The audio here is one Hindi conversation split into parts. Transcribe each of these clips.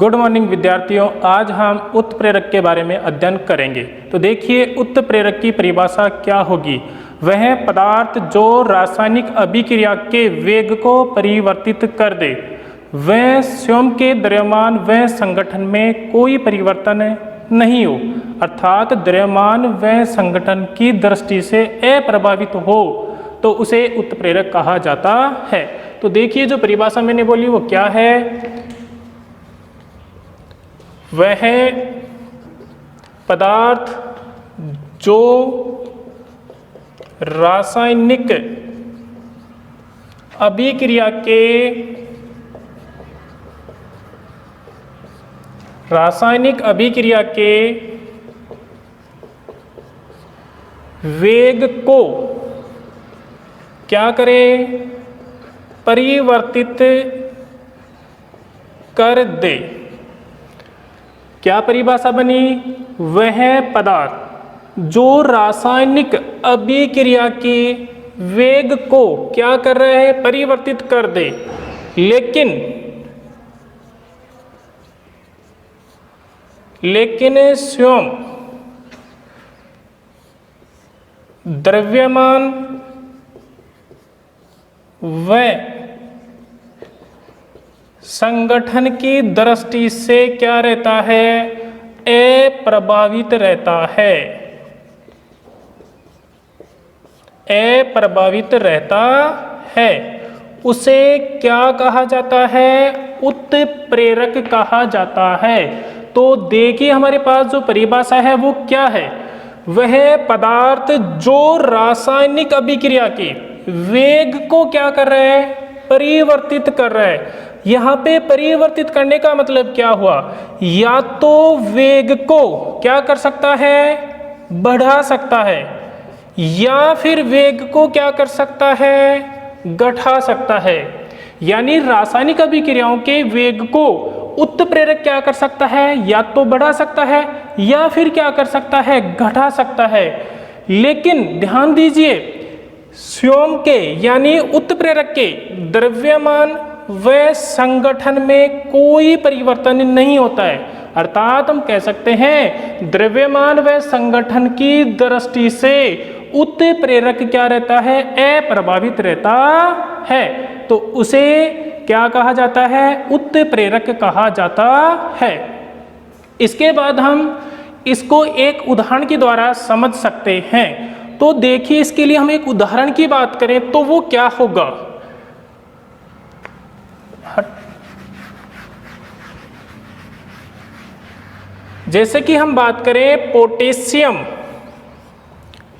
गुड मॉर्निंग विद्यार्थियों, आज हम उत्प्रेरक के बारे में अध्ययन करेंगे। तो देखिए, उत्प्रेरक की परिभाषा क्या होगी। वह पदार्थ जो रासायनिक अभिक्रिया के वेग को परिवर्तित कर दे, वह स्वयं के द्रव्यमान व संगठन में कोई परिवर्तन नहीं हो, अर्थात द्रव्यमान व संगठन की दृष्टि से अप्रभावित हो, तो उसे उत्प्रेरक कहा जाता है। तो देखिए, जो परिभाषा मैंने बोली वो क्या है। वह पदार्थ जो रासायनिक अभिक्रिया के वेग को क्या करे, परिवर्तित कर दे। क्या परिभाषा बनी। वह पदार्थ जो रासायनिक अभिक्रिया के वेग को क्या कर रहा है, परिवर्तित कर दे, लेकिन स्वयं द्रव्यमान व संगठन की दृष्टि से क्या रहता है, अप्रभावित रहता है, अप्रभावित रहता है। उसे क्या कहा जाता है, उत्प्रेरक कहा जाता है। तो देखिए, हमारे पास जो परिभाषा है वो क्या है। वह पदार्थ जो रासायनिक अभिक्रिया के वेग को क्या कर रहा है, परिवर्तित कर रहा है। यहाँ पे परिवर्तित करने का मतलब क्या हुआ, या तो वेग को क्या कर सकता है, बढ़ा सकता है, या फिर वेग को क्या कर सकता है, घटा सकता है। यानी रासायनिक अभिक्रियाओं के वेग को उत्प्रेरक क्या कर सकता है, या तो बढ़ा सकता है या फिर क्या कर सकता है, घटा सकता है। लेकिन ध्यान दीजिए, स्वयं के यानी उत्प्रेरक के द्रव्यमान व संगठन में कोई परिवर्तन नहीं होता है। अर्थात हम कह सकते हैं द्रव्यमान व संगठन की दृष्टि से उत्प्रेरक क्या रहता है, अप्रभावित रहता है। तो उसे क्या कहा जाता है, उत्प्रेरक कहा जाता है। इसके बाद हम इसको एक उदाहरण के द्वारा समझ सकते हैं। तो देखिए, इसके लिए हम एक उदाहरण की बात करें तो वो क्या होगा। जैसे कि हम बात करें पोटेशियम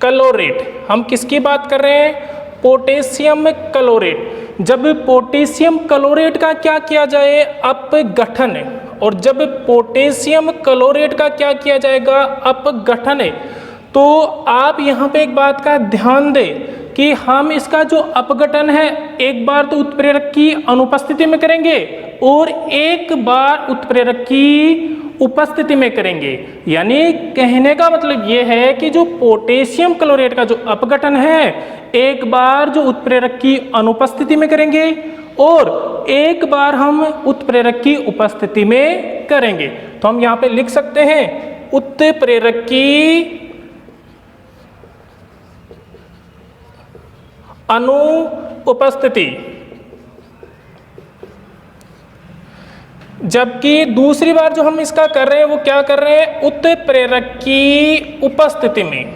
क्लोरेट, हम किसकी बात कर रहे हैं, पोटेशियम क्लोरेट। जब पोटेशियम क्लोरेट का क्या किया जाए, अपघटन, और जब पोटेशियम क्लोरेट का क्या किया जाएगा, अपघटन, तो आप यहाँ पे एक बात का ध्यान दें कि हम इसका जो अपघटन है एक बार तो उत्प्रेरक की अनुपस्थिति में करेंगे और एक बार उत्प्रेरक की उपस्थिति में करेंगे। यानी कहने का मतलब ये है कि जो पोटेशियम क्लोरेट का जो अपघटन है एक बार जो उत्प्रेरक की अनुपस्थिति में करेंगे और एक बार हम उत्प्रेरक की उपस्थिति में करेंगे। तो हम यहाँ पे लिख सकते हैं उत्प्रेरक की अनुपस्थिति। जबकि दूसरी बार जो हम इसका कर रहे हैं वो क्या कर रहे हैं, उत्प्रेरक की उपस्थिति में।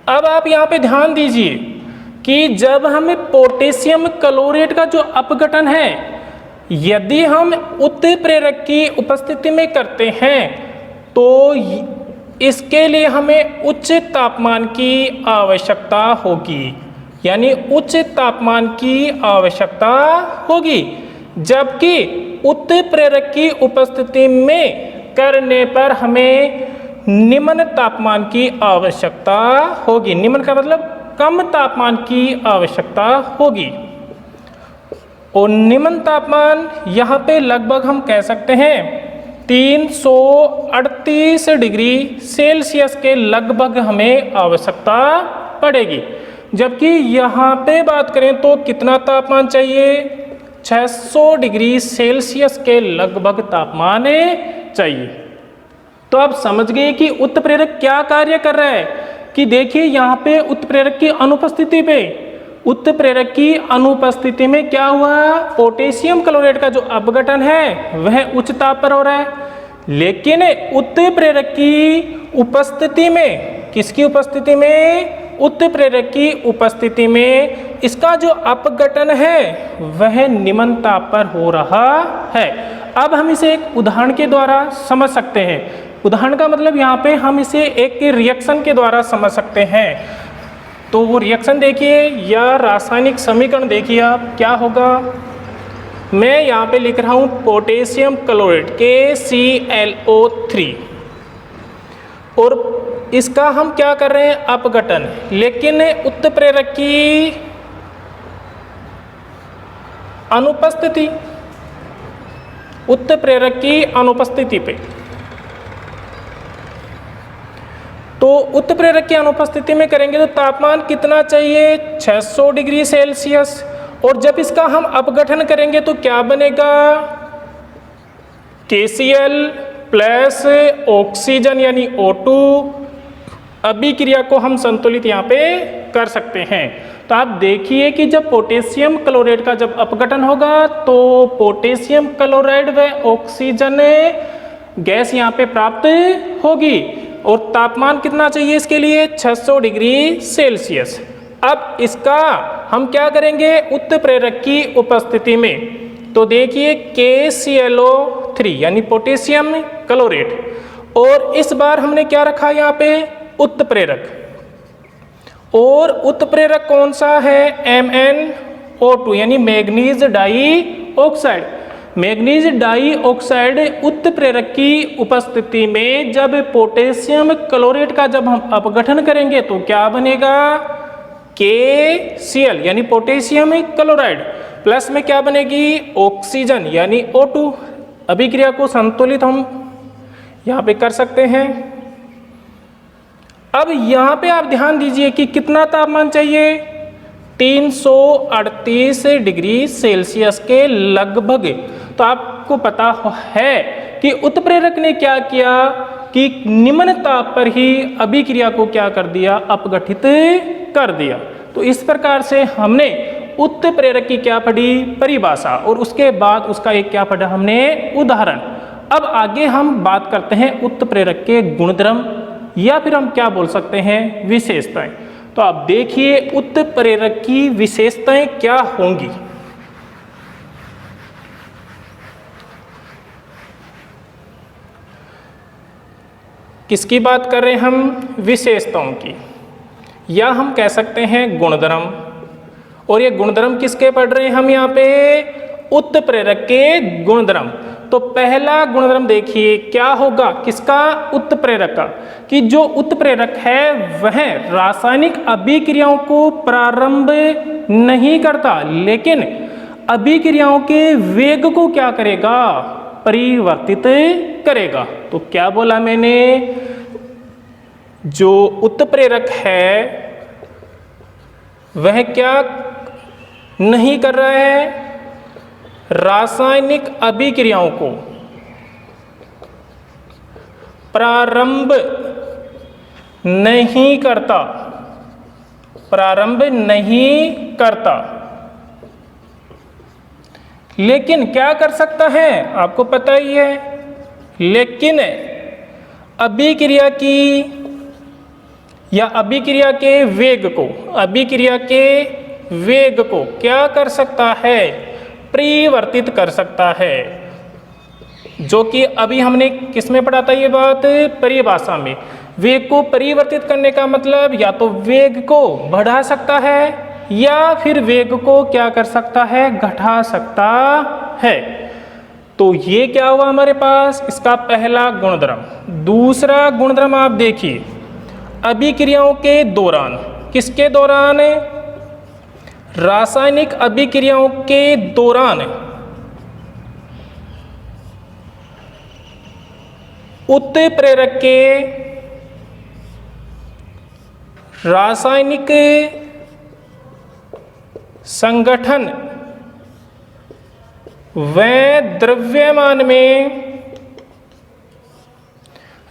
अब आप यहाँ पे ध्यान दीजिए कि जब हम पोटेशियम क्लोरेट का जो अपघटन है यदि हम उत्प्रेरक की उपस्थिति में करते हैं तो इसके लिए हमें उच्च तापमान की आवश्यकता होगी, यानी उच्च तापमान की आवश्यकता होगी। जबकि उत्प्रेरक की उपस्थिति में करने पर हमें निम्न तापमान की आवश्यकता होगी। निम्न का मतलब कम तापमान की आवश्यकता होगी। और निम्न तापमान यहाँ पे लगभग हम कह सकते हैं 338 डिग्री सेल्सियस के लगभग हमें आवश्यकता पड़ेगी। जबकि यहाँ पे बात करें तो कितना तापमान चाहिए, 600 डिग्री सेल्सियस के लगभग तापमान चाहिए। तो आप समझ गए कि उत्प्रेरक क्या कार्य कर रहा है कि देखिए यहाँ पे उत्प्रेरक की अनुपस्थिति पे, उत्प्रेरक की अनुपस्थिति में क्या हुआ, पोटेशियम क्लोराइड का जो अपघटन है वह उच्च ताप पर हो रहा है, लेकिन उत्प्रेरक की उपस्थिति में, किसकी उपस्थिति में, उत्प्रेरक की उपस्थिति में इसका जो अपघटन है वह निम्न ताप पर हो रहा है। अब हम इसे एक उदाहरण के द्वारा समझ सकते हैं। उदाहरण का मतलब यहाँ पे हम इसे एक रिएक्शन के द्वारा समझ सकते हैं। तो वो रिएक्शन देखिए या रासायनिक समीकरण देखिए आप क्या होगा। मैं यहाँ पे लिख रहा हूँ पोटेशियम क्लोराइड KClO3 और इसका हम क्या कर रहे हैं, अपघटन, लेकिन उत्प्रेरक की अनुपस्थिति, उत्प्रेरक की अनुपस्थिति पे, तो उत्प्रेरक की अनुपस्थिति में करेंगे तो तापमान कितना चाहिए, 600 डिग्री सेल्सियस। और जब इसका हम अपघटन करेंगे तो क्या बनेगा, KCl प्लस ऑक्सीजन यानी O2। अभिक्रिया को हम संतुलित यहाँ पे कर सकते हैं। तो आप देखिए कि जब पोटेशियम क्लोराइड का जब अपघटन होगा तो पोटेशियम क्लोराइड व ऑक्सीजन गैस यहाँ पे प्राप्त होगी और तापमान कितना चाहिए इसके लिए, 600 डिग्री सेल्सियस। अब इसका हम क्या करेंगे, उत्प्रेरक की उपस्थिति में, तो देखिए KClO3 यानी पोटेशियम क्लोराइड, और इस बार हमने क्या रखा यहाँ पे, उत्प्रेरक, और उत्प्रेरक कौन सा है, MnO2 यानी manganese dioxide. Manganese dioxide उत्प्रेरक की उपस्थिति में जब पोटेशियम क्लोराइड का जब हम अपघटन करेंगे तो क्या बनेगा, KCl यानी पोटेशियम क्लोराइड प्लस में क्या बनेगी, ऑक्सीजन यानी O2। अभिक्रिया को संतुलित हम यहाँ पे कर सकते हैं। अब यहाँ पे आप ध्यान दीजिए कि कितना तापमान चाहिए, 338 डिग्री सेल्सियस के लगभग। तो आपको पता है कि उत्प्रेरक ने क्या किया कि निम्न ताप पर ही अभिक्रिया को क्या कर दिया, अपघटित कर दिया। तो इस प्रकार से हमने उत्प्रेरक की क्या पढ़ी, परिभाषा, और उसके बाद उसका एक क्या पढ़ा हमने, उदाहरण। अब आगे हम बात करते हैं उत्प्रेरक के गुणधर्म या फिर हम क्या बोल सकते हैं, विशेषताएं। तो आप देखिए उत्प्रेरक की विशेषताएं क्या होंगी। किसकी बात कर रहे हैं हम, विशेषताओं की, या हम कह सकते हैं गुणधर्म। और ये गुणधर्म किसके पढ़ रहे हैं हम यहाँ पे, उत्प्रेरक के गुणधर्म। तो पहला गुणधर्म देखिए क्या होगा, किसका, उत्प्रेरक का, कि जो उत्प्रेरक है वह रासायनिक अभिक्रियाओं को प्रारंभ नहीं करता, लेकिन अभिक्रियाओं के वेग को क्या करेगा, परिवर्तित करेगा। तो क्या बोला मैंने, जो उत्प्रेरक है वह क्या नहीं कर रहा है, रासायनिक अभिक्रियाओं को प्रारंभ नहीं करता, प्रारंभ नहीं करता, लेकिन क्या कर सकता है, आपको पता ही है, लेकिन अभिक्रिया की या अभिक्रिया के वेग को, अभिक्रिया के वेग को क्या कर सकता है, परिवर्तित कर सकता है। जो कि अभी हमने किस में पढ़ा था ये बात, परिभाषा में। वेग को परिवर्तित करने का मतलब या तो वेग को बढ़ा सकता है या फिर वेग को क्या कर सकता है, घटा सकता है। तो ये क्या हुआ हमारे पास, इसका पहला गुणधर्म। दूसरा गुणधर्म आप देखिए, अभिक्रियाओं के दौरान, किसके दौरान, रासायनिक अभिक्रियाओं के दौरान उत्प्रेरक के रासायनिक संगठन वह द्रव्यमान में,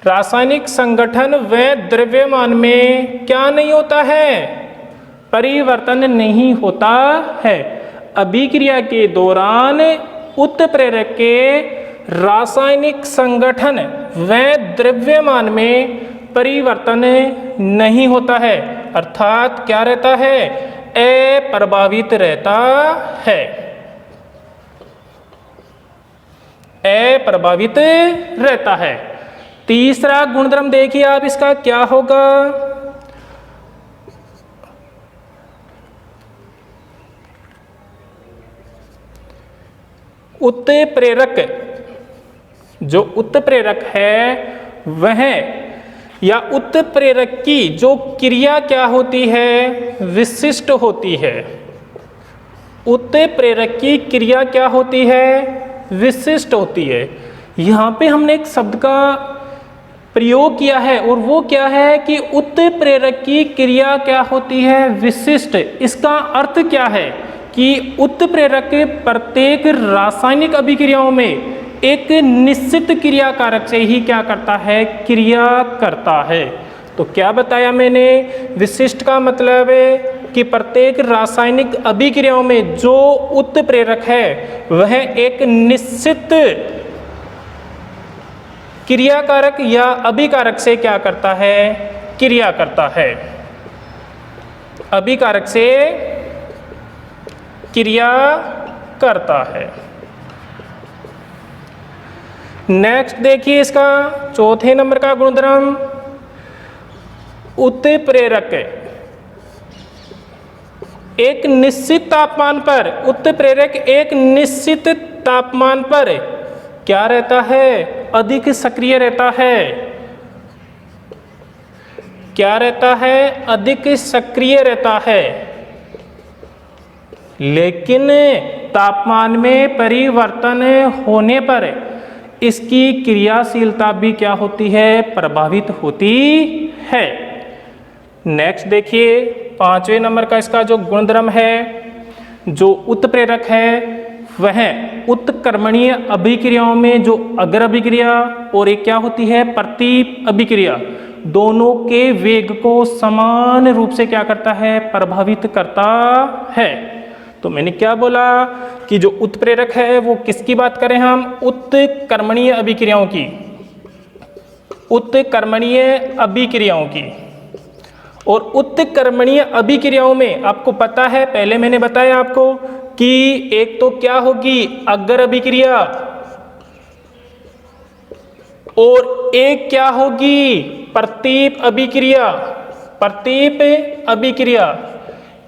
रासायनिक संगठन व द्रव्यमान में क्या नहीं होता है, परिवर्तन नहीं होता है। अभिक्रिया के दौरान उत्प्रेरक के रासायनिक संगठन व द्रव्यमान में परिवर्तन नहीं होता है, अर्थात क्या रहता है, अप्रभावित रहता है, अप्रभावित रहता है। तीसरा गुणधर्म देखिए आप, इसका क्या होगा, उत्प्रेरक, जो उत्प्रेरक है वह या उत्प्रेरक की जो क्रिया क्या होती है, विशिष्ट होती है। उत्प्रेरक की क्रिया क्या होती है, विशिष्ट होती है। यहाँ पे हमने एक शब्द का प्रयोग किया है और वो क्या है कि उत्प्रेरक की क्रिया क्या होती है, विशिष्ट। इसका अर्थ क्या है कि उत्प्रेरक प्रत्येक रासायनिक अभिक्रियाओं में एक निश्चित क्रिया कारक से ही क्या करता है, क्रिया करता है। तो क्या बताया मैंने, विशिष्ट का मतलब है कि प्रत्येक रासायनिक अभिक्रियाओं में जो उत्प्रेरक है वह एक निश्चित क्रिया कारक या अभिकारक से क्या करता है, क्रिया करता है, अभिकारक से क्रिया करता है। नेक्स्ट देखिए इसका चौथे नंबर का गुणधर्म, उत्प्रेरक एक निश्चित तापमान पर, उत्प्रेरक एक निश्चित तापमान पर क्या रहता है, अधिक सक्रिय रहता है। क्या रहता है, अधिक सक्रिय रहता है। लेकिन तापमान में परिवर्तन होने पर इसकी क्रियाशीलता भी क्या होती है, प्रभावित होती है। नेक्स्ट देखिए पांचवें नंबर का इसका जो गुणधर्म है, जो उत्प्रेरक है वह उत्कर्मणीय अभिक्रियाओं में जो अग्र अभिक्रिया और एक क्या होती है, प्रतीप अभिक्रिया, दोनों के वेग को समान रूप से क्या करता है, प्रभावित करता है। तो मैंने क्या बोला कि जो उत्प्रेरक है वो किसकी बात करें हम, उत्कर्मणीय अभिक्रियाओं की, उत्कर्मणीय अभिक्रियाओं की। और उत्कर्मणीय अभिक्रियाओं में आपको पता है, पहले मैंने बताया आपको कि एक तो क्या होगी, अग्र अभिक्रिया, और एक क्या होगी, प्रतीप अभिक्रिया, प्रतीप अभिक्रिया।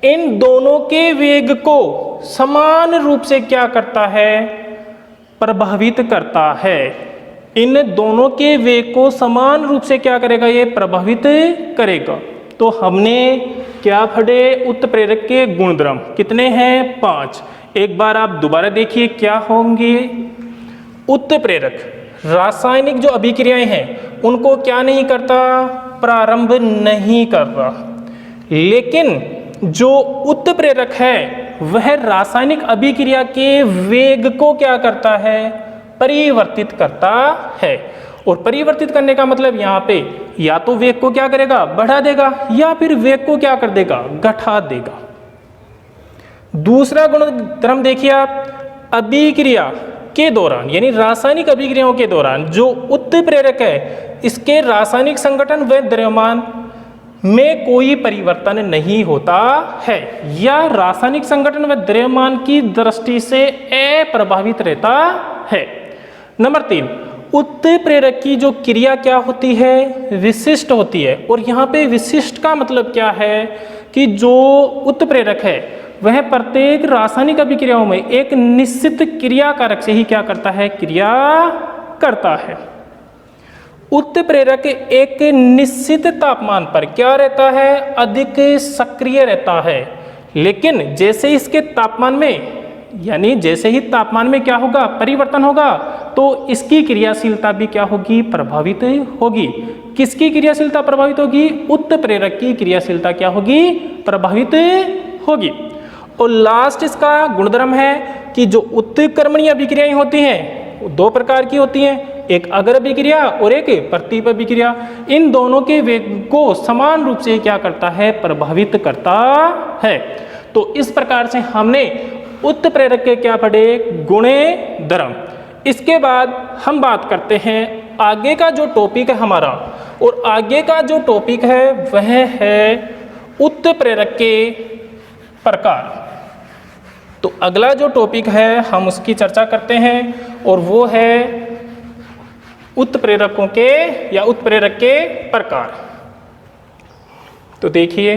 इन दोनों के वेग को समान रूप से क्या करता है, प्रभावित करता है। इन दोनों के वेग को समान रूप से क्या करेगा, ये प्रभावित करेगा। तो हमने क्या पढ़े, उत्प्रेरक के गुणधर्म कितने हैं, 5। एक बार आप दोबारा देखिए क्या होंगे। उत्प्रेरक रासायनिक जो अभिक्रियाएं हैं उनको क्या नहीं करता, प्रारंभ नहीं करता। लेकिन जो उत्प्रेरक है वह रासायनिक अभिक्रिया के वेग को क्या करता है, परिवर्तित करता है। और परिवर्तित करने का मतलब यहाँ पे या तो वेग को क्या करेगा, बढ़ा देगा, या फिर वेग को क्या कर देगा, घटा देगा। दूसरा गुणधर्म देखिए आप, अभिक्रिया के दौरान यानी रासायनिक अभिक्रियाओं के दौरान जो उत्प्रेरक है इसके रासायनिक संगठन व द्रव्यमान में कोई परिवर्तन नहीं होता है, या रासायनिक संगठन व द्रव्यमान की दृष्टि से अप्रभावित रहता है। नंबर 3, उत्प्रेरक की जो क्रिया क्या होती है, विशिष्ट होती है। और यहाँ पे विशिष्ट का मतलब क्या है कि जो उत्प्रेरक है वह प्रत्येक रासायनिक अभिक्रियाओं में एक निश्चित क्रिया कारक से ही क्या करता है, क्रिया करता है। उत्प्रेरक एक निश्चित तापमान पर क्या रहता है, अधिक सक्रिय रहता है। लेकिन जैसे इसके तापमान में यानी जैसे ही तापमान में क्या होगा, परिवर्तन होगा, तो इसकी क्रियाशीलता भी क्या होगी, प्रभावित होगी। किसकी क्रियाशीलता प्रभावित होगी, उत्प्रेरक की क्रियाशीलता क्या होगी, प्रभावित होगी। और लास्ट इसका गुणधर्म है कि जो उत्क्रमणीय अभिक्रियाएं होती हैं दो प्रकार की होती हैं, एक अग्र अभिक्रिया और एक प्रतिप अभिक्रिया। इन दोनों के वेग को समान रूप से क्या करता है, प्रभावित करता है। तो इस प्रकार से हमने उत्प्रेरक के क्या पढ़े, गुणे धर्म। इसके बाद हम बात करते हैं आगे का जो टॉपिक है हमारा, और आगे का जो टॉपिक है वह है उत्प्रेरक के प्रकार। तो अगला जो टॉपिक है हम उसकी चर्चा करते हैं और वो है उत्प्रेरकों के या उत्प्रेरक के प्रकार। तो देखिए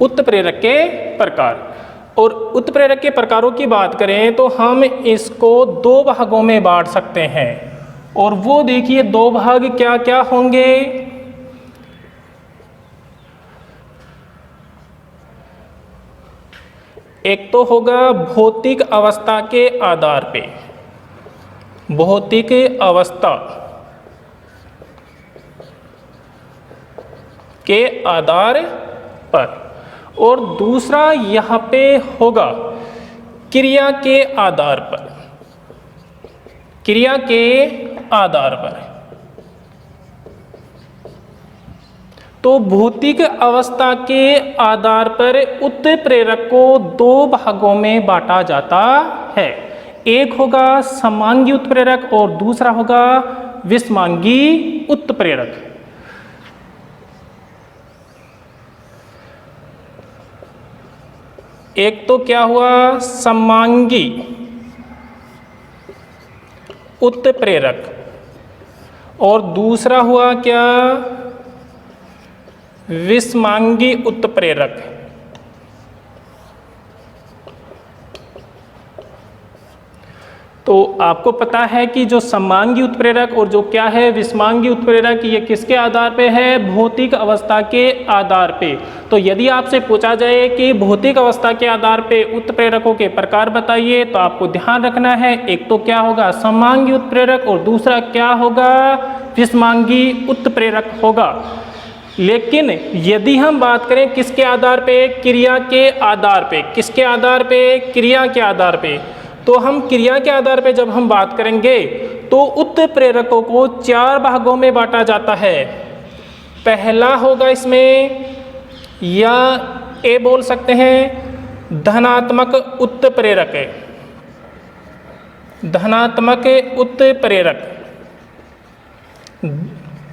उत्प्रेरक के प्रकार, और उत्प्रेरक के प्रकारों की बात करें तो हम इसको दो भागों में बांट सकते हैं। और वो देखिए दो भाग क्या क्या होंगे। एक तो होगा भौतिक अवस्था के आधार पे, भौतिक अवस्था के आधार पर, और दूसरा यहाँ पे होगा क्रिया के आधार पर, क्रिया के आधार पर। तो भौतिक अवस्था के आधार पर उत्प्रेरक को दो भागों में बांटा जाता है। एक होगा समांगी उत्प्रेरक और दूसरा होगा विषमांगी उत्प्रेरक। एक तो क्या हुआ समांगी उत्प्रेरक और दूसरा हुआ क्या विषमांगी उत्प्रेरक। तो आपको पता है कि जो समांगी उत्प्रेरक और जो क्या है विषमांगी उत्प्रेरक, ये किसके आधार पे है, भौतिक अवस्था के आधार पे। तो यदि आपसे पूछा जाए कि भौतिक अवस्था के आधार पे उत्प्रेरकों के प्रकार बताइए, तो आपको ध्यान रखना है एक तो क्या होगा समांगी उत्प्रेरक और दूसरा क्या होगा विषमांगी उत्प्रेरक होगा। लेकिन यदि हम बात करें किसके आधार पे, क्रिया के आधार पे, किसके आधार पे, क्रिया के आधार पे, तो हम क्रिया के आधार पे जब हम बात करेंगे तो उत्प्रेरकों को चार भागों में बांटा जाता है। पहला होगा इसमें, या ए बोल सकते हैं धनात्मक उत्प्रेरक, धनात्मक उत्प्रेरक।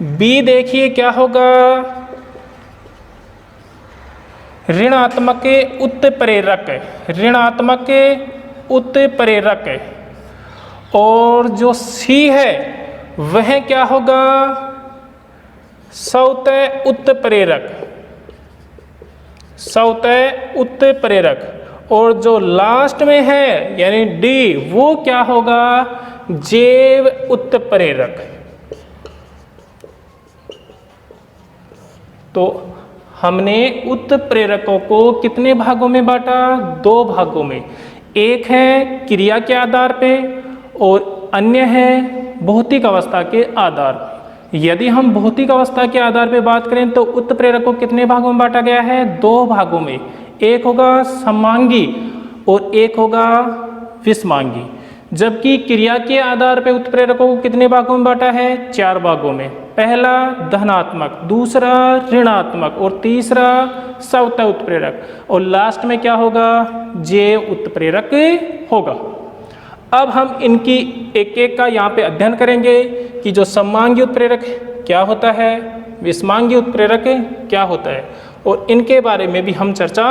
बी देखिए क्या होगा ऋणात्मक उत्प्रेरक, ऋणात्मक उत्प्रेरक। और जो सी है वह क्या होगा सौतेय उत्प्रेरक, सौतेय उत्प्रेरक। और जो लास्ट में है यानी डी वो क्या होगा जैव उत्प्रेरक। तो हमने उत्प्रेरकों को कितने भागों में बांटा, दो भागों में। एक है क्रिया के आधार पे और अन्य है भौतिक अवस्था के आधार पे। यदि हम भौतिक अवस्था के आधार पे बात करें तो उत्प्रेरक को कितने भागों में बांटा गया है, दो भागों में। एक होगा समांगी और एक होगा विषमांगी। जबकि क्रिया के आधार पे उत्प्रेरकों को कितने भागों में बांटा है, चार भागों में। पहला धनात्मक, दूसरा ऋणात्मक और तीसरा सौतेय उत्प्रेरक। और लास्ट में क्या होगा जैव उत्प्रेरक होगा। अब हम इनकी एक एक का यहाँ पे अध्ययन करेंगे कि जो समांगी उत्प्रेरक क्या होता है, विषमांगी उत्प्रेरक क्या होता है, और इनके बारे में भी हम चर्चा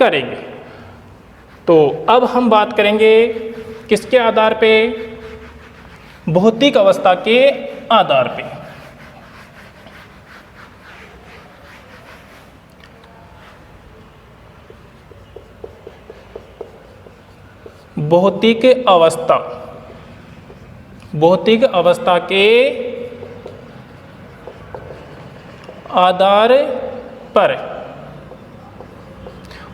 करेंगे। तो अब हम बात करेंगे किसके आधार पे, भौतिक अवस्था के आधार पे। भौतिक अवस्था, भौतिक अवस्था के आधार पर।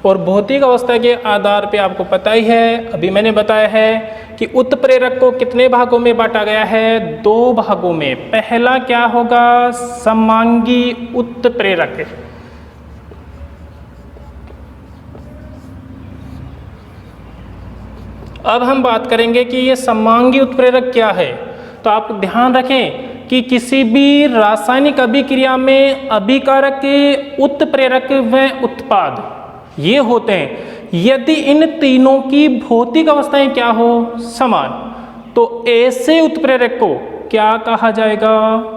और भौतिक अवस्था के आधार पे आपको पता ही है, अभी मैंने बताया है कि उत्प्रेरक को कितने भागों में बांटा गया है, दो भागों में। पहला क्या होगा समांगी उत्प्रेरक, अब हम बात करेंगे कि ये समांगी उत्प्रेरक क्या है। तो आप ध्यान रखें कि किसी भी रासायनिक अभिक्रिया में अभिकारक, उत्प्रेरक व उत्पाद ये होते हैं। यदि इन तीनों की भौतिक अवस्थाएं क्या हो, समान, तो ऐसे उत्प्रेरक को क्या कहा जाएगा,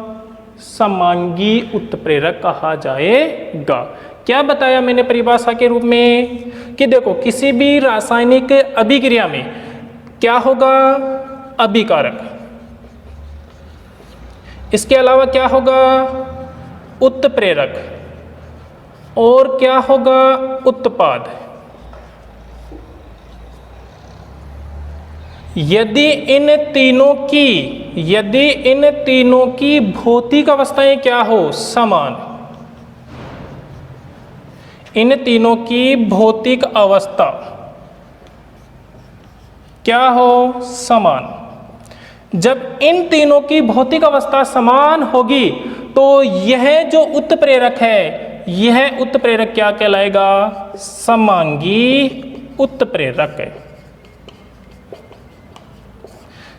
समांगी उत्प्रेरक कहा जाएगा। क्या बताया मैंने परिभाषा के रूप में कि देखो किसी भी रासायनिक अभिक्रिया में क्या होगा, अभिकारक, इसके अलावा क्या होगा, उत्प्रेरक, और क्या होगा, उत्पाद। यदि इन तीनों की भौतिक अवस्थाएं क्या हो, समान, इन तीनों की भौतिक अवस्था क्या हो, समान। जब इन तीनों की भौतिक अवस्था समान होगी तो यह जो उत्प्रेरक है, यह उत्प्रेरक क्या कहलाएगा, समांगी उत्प्रेरक है।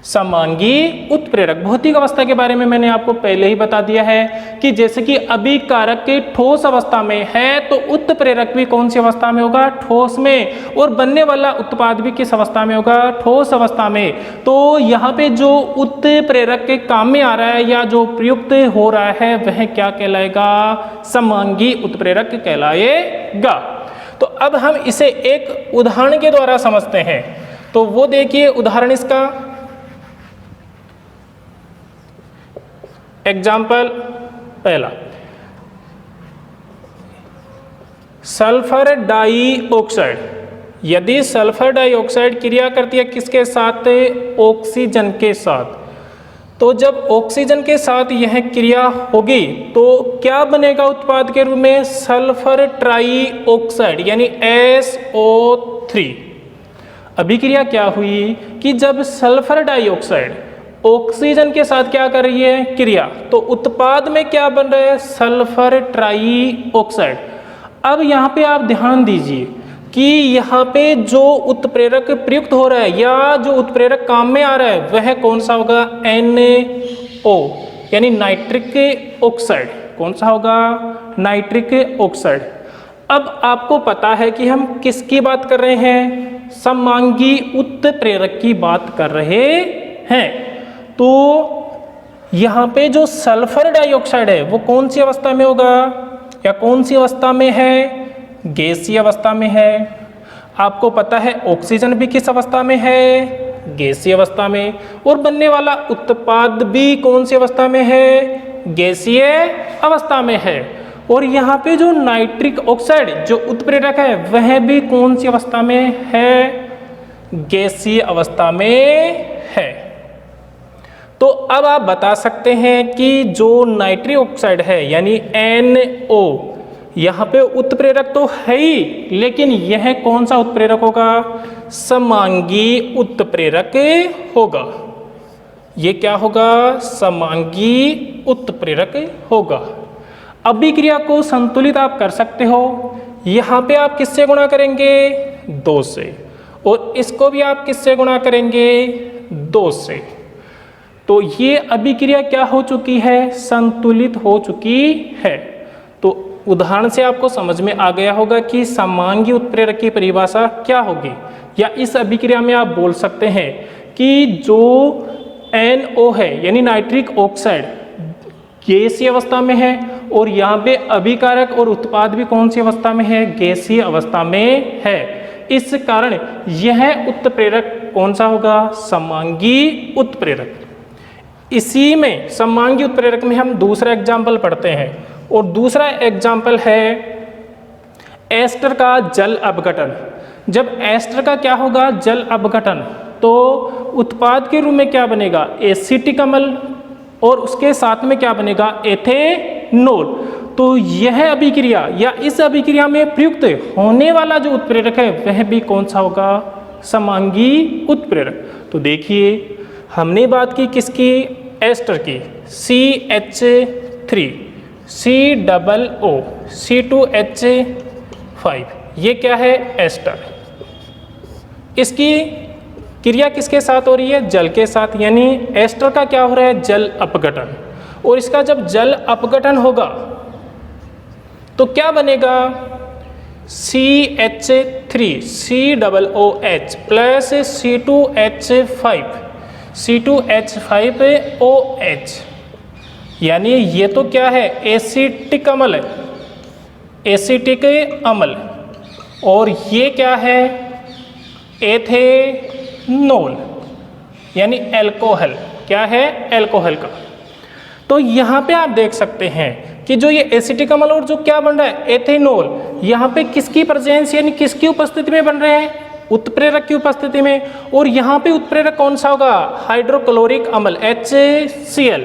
समांगी उत्प्रेरक। भौतिक अवस्था के बारे में मैंने आपको पहले ही बता दिया है कि जैसे कि अभिकारक के ठोस अवस्था में है तो उत्प्रेरक भी कौन सी अवस्था में होगा, ठोस में, और बनने वाला उत्पाद भी किस अवस्था में होगा, ठोस अवस्था में। तो यहाँ पे जो उत्प्रेरक के काम में आ रहा है या जो प्रयुक्त हो रहा है वह क्या कहलाएगा, समांगी उत्प्रेरक कहलाएगा। तो अब हम इसे एक उदाहरण के द्वारा समझते हैं। तो वो देखिए उदाहरण इसका, एग्जाम्पल पहला, सल्फर डाइऑक्साइड। यदि सल्फर डाइऑक्साइड क्रिया करती है किसके साथ, ऑक्सीजन के साथ, तो जब ऑक्सीजन के साथ यह क्रिया होगी तो क्या बनेगा उत्पाद के रूप में, सल्फर ट्राइऑक्साइड यानी SO3। अभिक्रिया क्या हुई कि जब सल्फर डाइऑक्साइड ऑक्सीजन के साथ क्या कर रही है, क्रिया, तो उत्पाद में क्या बन रहा है, सल्फर ट्राइऑक्साइड। अब यहाँ पे आप ध्यान दीजिए कि यहाँ पे जो उत्प्रेरक प्रयुक्त हो रहा है या जो उत्प्रेरक काम में आ रहा है वह कौन सा होगा, NO यानी नाइट्रिक ऑक्साइड। कौन सा होगा, नाइट्रिक ऑक्साइड। अब आपको पता है कि हम किसकी बात कर रहे हैं, समांगी उत्प्रेरक की बात कर रहे हैं। तो यहाँ पे जो सल्फर डाइऑक्साइड है वो कौन सी अवस्था में होगा या कौन सी अवस्था में है, गैसीय अवस्था में है। आपको पता है ऑक्सीजन भी किस अवस्था में है, गैसीय अवस्था में, और बनने वाला उत्पाद भी कौन सी अवस्था में है, गैसीय अवस्था में है। और यहाँ पे जो नाइट्रिक ऑक्साइड जो उत्प्रेरक है वह भी कौन सी अवस्था में है, गैसीय अवस्था में है। तो अब आप बता सकते हैं कि जो नाइट्रिक ऑक्साइड है यानी NO, यहाँ पे उत्प्रेरक तो है ही, लेकिन यह कौन सा उत्प्रेरक होगा, समांगी उत्प्रेरक होगा। ये क्या होगा, समांगी उत्प्रेरक होगा। अभिक्रिया को संतुलित आप कर सकते हो। यहाँ पे आप किससे गुणा करेंगे, 2 से, और इसको भी आप किससे गुणा करेंगे, 2 से। तो ये अभिक्रिया क्या हो चुकी है, संतुलित हो चुकी है। तो उदाहरण से आपको समझ में आ गया होगा कि समांगी उत्प्रेरक की परिभाषा क्या होगी, या इस अभिक्रिया में आप बोल सकते हैं कि जो NO है यानी नाइट्रिक ऑक्साइड गैसीय अवस्था में है, और यहाँ पे अभिकारक और उत्पाद भी कौन सी अवस्था में है, गैसीय अवस्था में है। इस कारण यह उत्प्रेरक कौन सा होगा, समांगी उत्प्रेरक। इसी में समांगी उत्प्रेरक में हम दूसरा एग्जाम्पल पढ़ते हैं, और दूसरा एग्जाम्पल है एस्टर का जल अपघटन। जब एस्टर का क्या होगा, जल अपघटन, तो उत्पाद के रूप में क्या बनेगा, एसिटिक अम्ल, और उसके साथ में क्या बनेगा, एथेनॉल। तो यह अभिक्रिया या इस अभिक्रिया में प्रयुक्त होने वाला जो उत्प्रेरक है वह भी कौन सा होगा, समांगी उत्प्रेरक। तो देखिए हमने बात की किसकी, एस्टर की, CH3 COO C2H5, ये क्या है, एस्टर। इसकी क्रिया किसके साथ हो रही है? जल के साथ, यानी एस्टर का क्या हो रहा है? जल अपघटन। और इसका जब जल अपघटन होगा तो क्या बनेगा? CH3 COOH प्लस C2H5OH, यानी ये तो क्या है? एसिटिक अम्ल है, एसिटिक अम्ल। और ये क्या है? एथेनॉल, यानी एल्कोहल। क्या है? एल्कोहल का। तो यहाँ पे आप देख सकते हैं कि जो ये एसिटिक अम्ल और जो क्या बन रहा है? एथेनॉल, यहाँ पे किसकी प्रेजेंस यानी किसकी उपस्थिति में बन रहे हैं? उत्प्रेरक की उपस्थिति में। और यहाँ पे उत्प्रेरक कौन सा होगा? हाइड्रोक्लोरिक अम्ल HCl।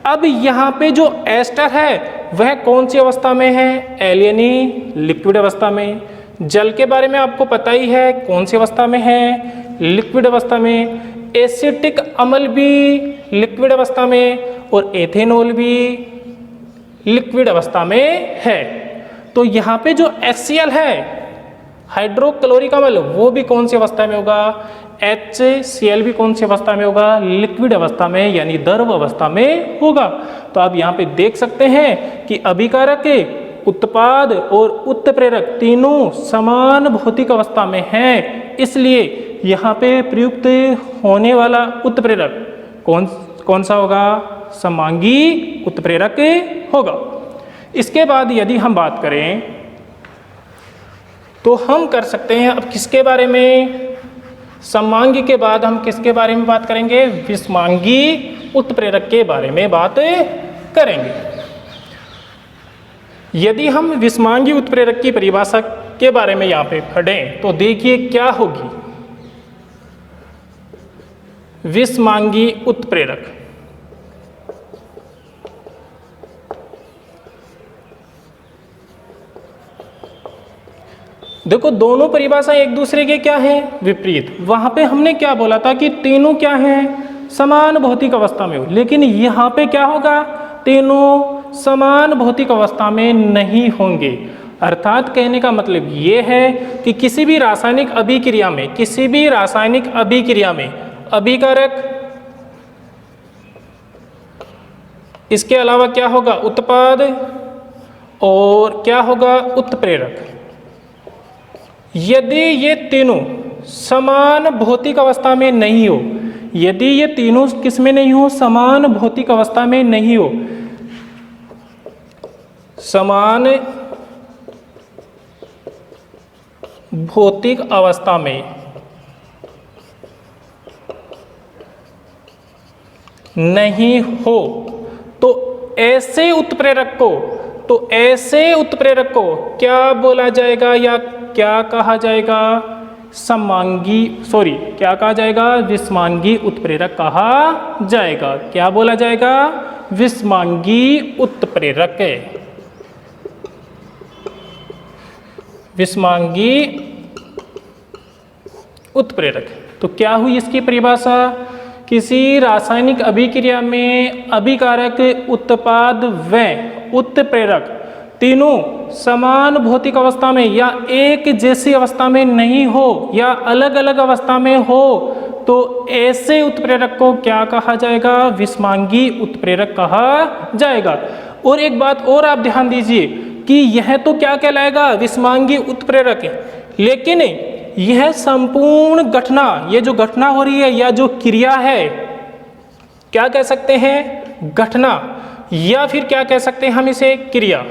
अब यहाँ पे जो एस्टर है वह कौन सी अवस्था में है? यानी लिक्विड अवस्था में। जल के बारे में आपको पता ही है, कौन सी अवस्था में है? लिक्विड अवस्था में। एसिटिक अम्ल भी लिक्विड अवस्था में और एथेनॉल भी लिक्विड अवस्था में है। तो यहाँ पे जो HCl है, हाइड्रोक्लोरिक अम्ल, वो भी कौन सी अवस्था में होगा? HCl भी कौन सी अवस्था में होगा? लिक्विड अवस्था में, यानी द्रव अवस्था में होगा। तो आप यहाँ पे देख सकते हैं कि अभिकारक, उत्पाद और उत्प्रेरक तीनों समान भौतिक अवस्था में हैं। इसलिए यहाँ पे प्रयुक्त होने वाला उत्प्रेरक कौन सा होगा? समांगी उत्प्रेरक होगा। इसके बाद यदि हम बात करें तो हम कर सकते हैं अब किसके बारे में? समांगी के बाद हम किसके बारे में बात करेंगे? विषमांगी उत्प्रेरक के बारे में बात करेंगे। यदि हम विषमांगी उत्प्रेरक की परिभाषा के बारे में यहाँ पे पढ़ें तो देखिए क्या होगी। विषमांगी उत्प्रेरक, देखो दोनों परिभाषा एक दूसरे के क्या है? विपरीत। वहां पे हमने क्या बोला था कि तीनों क्या हैं? समान भौतिक अवस्था में हो। लेकिन यहाँ पे क्या होगा? तीनों समान भौतिक अवस्था में नहीं होंगे। अर्थात कहने का मतलब ये है कि किसी भी रासायनिक अभिक्रिया में, अभिकारक, इसके अलावा क्या होगा? उत्पाद, और क्या होगा? उत्प्रेरक। यदि ये तीनों समान भौतिक अवस्था में नहीं हो, यदि ये तीनों किस में नहीं हो? समान भौतिक अवस्था में नहीं हो, समान भौतिक अवस्था में नहीं हो, तो ऐसे उत्प्रेरक को क्या बोला जाएगा या क्या कहा जाएगा? क्या कहा जाएगा? विषमांगी उत्प्रेरक कहा जाएगा। क्या बोला जाएगा? विषमांगी उत्प्रेरक। विषमांगी उत्प्रेरक। तो क्या हुई इसकी परिभाषा? किसी रासायनिक अभिक्रिया में अभिकारक, उत्पाद व उत्प्रेरक तीनों समान भौतिक अवस्था में या एक जैसी अवस्था में नहीं हो या अलग अलग अवस्था में हो, तो ऐसे उत्प्रेरक को क्या कहा जाएगा? विषमांगी उत्प्रेरक कहा जाएगा। और एक बात और आप ध्यान दीजिए कि यह तो क्या कहलाएगा? विषमांगी उत्प्रेरक, लेकिन यह संपूर्ण घटना, ये जो घटना हो रही है या जो क्रिया है, क्या कह सकते हैं? घटना, या फिर क्या कह सकते हैं हम इसे? क्रिया।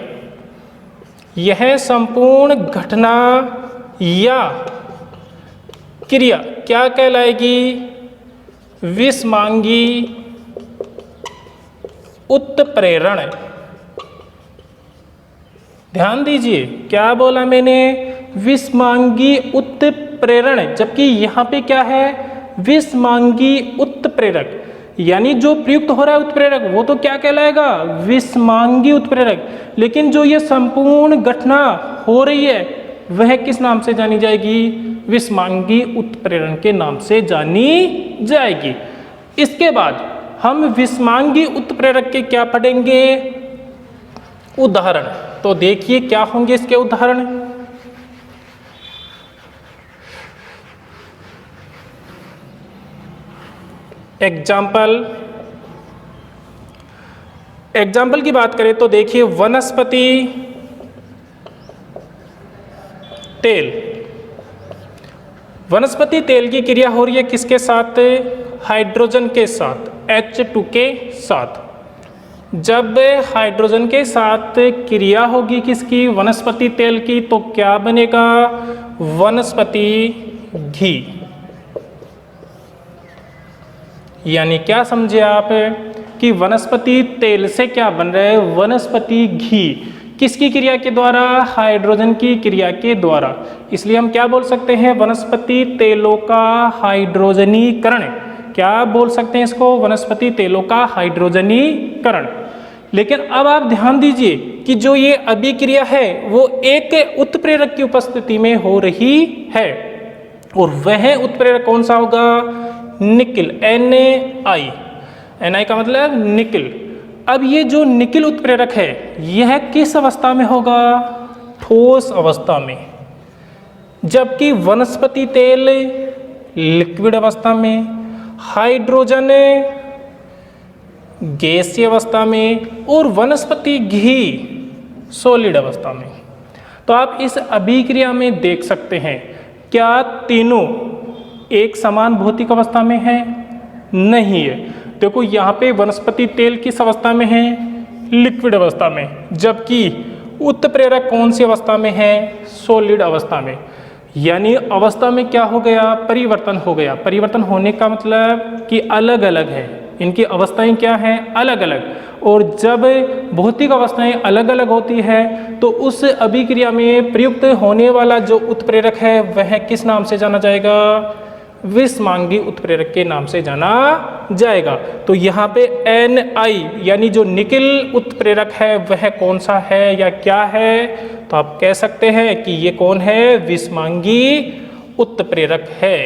यह संपूर्ण घटना या क्रिया क्या कहलाएगी? विषमांगी उत्प्रेरण। ध्यान दीजिए क्या बोला मैंने? विषमांगी उत्प्रेरण। जबकि यहाँ पे क्या है? विषमांगी उत्प्रेरक, यानी जो प्रयुक्त हो रहा है उत्प्रेरक वो तो क्या कहलाएगा? विषमांगी उत्प्रेरक। लेकिन जो ये संपूर्ण घटना हो रही है वह किस नाम से जानी जाएगी? विषमांगी उत्प्रेरण के नाम से जानी जाएगी। इसके बाद हम विषमांगी उत्प्रेरक के क्या पढ़ेंगे? उदाहरण। तो देखिए क्या होंगे इसके उदाहरण। एग्जाम्पल की बात करें तो देखिए वनस्पति तेल। वनस्पति तेल की क्रिया हो रही है किसके साथ? हाइड्रोजन के साथ, H2 के साथ। जब हाइड्रोजन के साथ क्रिया होगी किसकी? वनस्पति तेल की, तो क्या बनेगा? वनस्पति घी। यानी क्या समझे आप कि वनस्पति तेल से क्या बन रहा है? वनस्पति घी। किसकी क्रिया के द्वारा? हाइड्रोजन की क्रिया के द्वारा। इसलिए हम क्या बोल सकते हैं? वनस्पति तेलों का हाइड्रोजनीकरण। क्या बोल सकते हैं इसको? वनस्पति तेलों का हाइड्रोजनीकरण। लेकिन अब आप ध्यान दीजिए कि जो ये अभिक्रिया है वो एक उत्प्रेरक की उपस्थिति में हो रही है, और वह उत्प्रेरक कौन सा होगा? Nickel, Na। Na का मतलब निकिल। अब ये जो निकिल उत्प्रेरक है यह किस अवस्था में होगा? ठोस अवस्था में। जबकि वनस्पति तेल लिक्विड अवस्था में, हाइड्रोजन गैसीय अवस्था में, और वनस्पति घी सॉलिड अवस्था में। तो आप इस अभिक्रिया में देख सकते हैं क्या तीनों एक समान भौतिक अवस्था में है? नहीं है। देखो यहाँ पे वनस्पति तेल किस अवस्था में है? लिक्विड अवस्था में। जबकि उत्प्रेरक कौन सी अवस्था में है? सॉलिड अवस्था में। यानी अवस्था में क्या हो गया? परिवर्तन हो गया। परिवर्तन होने का मतलब कि अलग अलग है, इनकी अवस्थाएं क्या हैं? अलग अलग। और जब भौतिक अवस्थाएं अलग अलग होती है तो उस अभिक्रिया में प्रयुक्त होने वाला जो उत्प्रेरक है वह किस नाम से जाना जाएगा? विषमांगी उत्प्रेरक के नाम से जाना जाएगा। तो यहाँ पे Ni यानी जो निकिल उत्प्रेरक है वह कौन सा है या क्या है? तो आप कह सकते हैं कि ये कौन है? विषमांगी उत्प्रेरक है।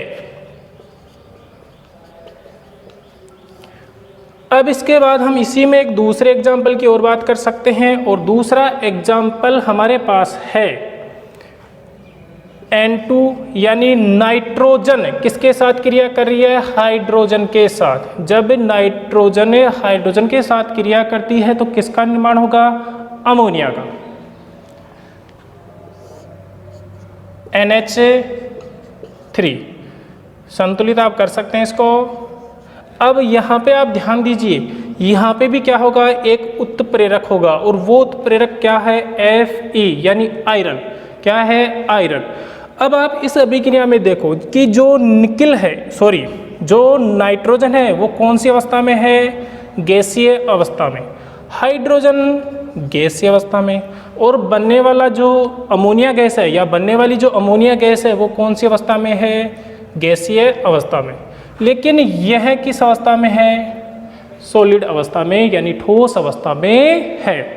अब इसके बाद हम इसी में एक दूसरे एग्जाम्पल की और बात कर सकते हैं, और दूसरा एग्जाम्पल हमारे पास है N2 यानी नाइट्रोजन किसके साथ क्रिया कर रही है? हाइड्रोजन के साथ। जब नाइट्रोजन हाइड्रोजन के साथ क्रिया करती है तो किसका निर्माण होगा? अमोनिया का, NH3। संतुलित आप कर सकते हैं इसको। अब यहाँ पे आप ध्यान दीजिए, यहाँ पे भी क्या होगा? एक उत्प्रेरक होगा, और वो उत्प्रेरक क्या है? Fe यानी आयरन। क्या है? आयरन। अब आप इस अभिक्रिया में देखो कि जो निकिल है, जो नाइट्रोजन है वो कौन सी अवस्था में है? गैसीय अवस्था में। हाइड्रोजन गैसीय अवस्था में। और बनने वाला जो अमोनिया गैस है या बनने वाली जो अमोनिया गैस है वो कौन सी अवस्था में है? गैसीय अवस्था में। लेकिन यह किस अवस्था में है? सॉलिड अवस्था में, यानी ठोस अवस्था में है।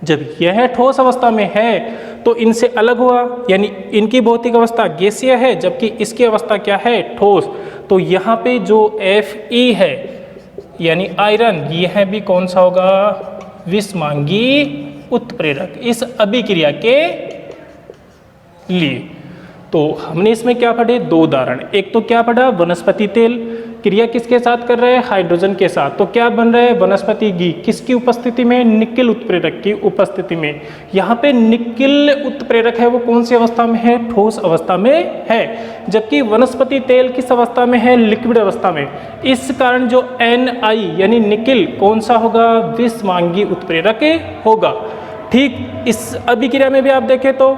जब यह ठोस अवस्था में है तो इनसे अलग हुआ, यानी इनकी भौतिक अवस्था गैसीय है जबकि इसकी अवस्था क्या है? ठोस। तो यहाँ पे जो Fe है यानी आयरन, यह भी कौन सा होगा? विषमांगी उत्प्रेरक इस अभिक्रिया के लिए। तो हमने इसमें क्या पढ़े? दो उदाहरण। एक तो क्या पढ़ा? वनस्पति तेल क्रिया किसके साथ कर रहे हैं? हाइड्रोजन के साथ। तो क्या बन रहा है? वनस्पति घी। किसकी उपस्थिति में? निकिल उत्प्रेरक की उपस्थिति में। यहाँ पे निकिल उत्प्रेरक है वो कौन सी अवस्था में है? ठोस अवस्था में है। जबकि वनस्पति तेल किस अवस्था में है? लिक्विड अवस्था में। इस कारण जो Ni यानी निकिल कौन सा होगा? विषमांगी उत्प्रेरक होगा। ठीक इस अभिक्रिया में भी आप देखें तो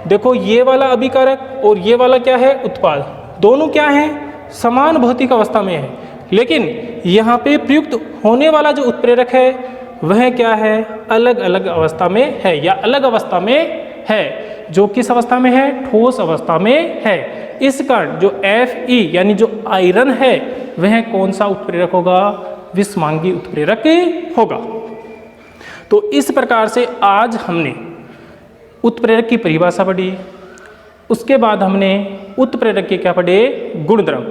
देखो, ये वाला अभिकारक और ये वाला क्या है? उत्पाद। दोनों क्या है? समान भौतिक अवस्था में है, लेकिन यहाँ पे प्रयुक्त होने वाला जो उत्प्रेरक है वह क्या है? अलग अलग अवस्था में है या अलग अवस्था में है। जो किस अवस्था में है? ठोस अवस्था में है। इस कारण जो Fe यानी जो आयरन है वह कौन सा उत्प्रेरक होगा? विषमांगी उत्प्रेरक होगा। तो इस प्रकार से आज हमने उत्प्रेरक की परिभाषा पढ़ी, उसके बाद हमने उत्प्रेरक के क्या पढ़े? गुणधर्म,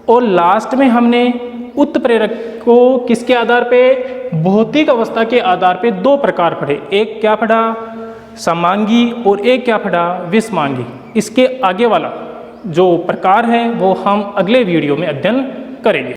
और लास्ट में हमने उत्प्रेरक को किसके आधार पे? भौतिक अवस्था के आधार पे दो प्रकार पढ़े। एक क्या पढ़ा? समांगी, और एक क्या पढ़ा? विषमांगी। इसके आगे वाला जो प्रकार है वो हम अगले वीडियो में अध्ययन करेंगे।